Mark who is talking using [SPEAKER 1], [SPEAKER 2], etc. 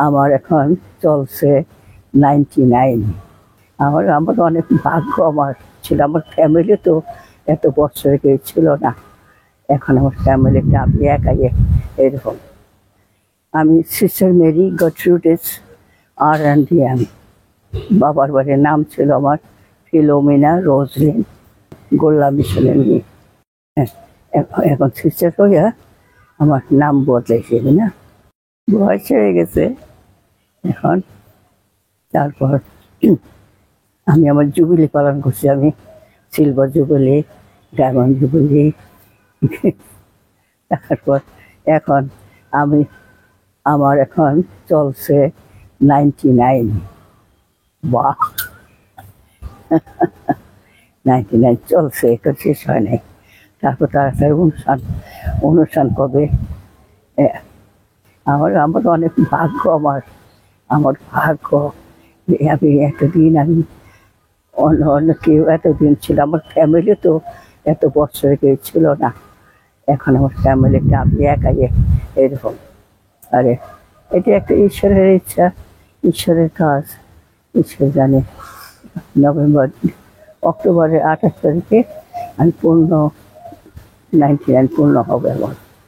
[SPEAKER 1] আমার এখন চলছে 99। আমার আমার অনেক ভাগ্য আমার ছিল। আমার ফ্যামিলি তো এত বছর কেউ ছিল না। এখন আমার ফ্যামিলিটা আমি একাই এরকম। আমি সিস্টার মেরি গট্রুডেস RNDM। বাবার বাড়ির নাম ছিল আমার ফিলোমিনা রোজলিন গোল্লা মিশনের মেয়ে। হ্যাঁ, এখন সিস্টার হইয়া আমার নাম বদলেছে না, বয়স হয়ে গেছে এখন। তারপর আমি আমার জুবিলি পালন করছি। আমি সিলভার জুবিলি, ডায়মন্ড জুবিলি। তারপর এখন আমি আমার এখন চলছে 99। বাহ, 99 চলছে, এখন শেষ হয় নাই। তারপর তাড়াতাড়ি অনুষ্ঠান কবে। আমার আমার অনেক ভাগ্য আমার আমার ভাগ্য। আমি এতদিন আমি অন্য অন্য কেউ এতদিন ছিল। আমার ফ্যামিলি তো এত বছর কেউ ছিল না। এখন আমার ফ্যামিলিটা আমি একাই এরকম। আরে এটা একটা ঈশ্বরের ইচ্ছা, ঈশ্বরের কাজ, ঈশ্বর জানে। অক্টোবরের 28 তারিখে আমি 99 পূর্ণ হবে আমার।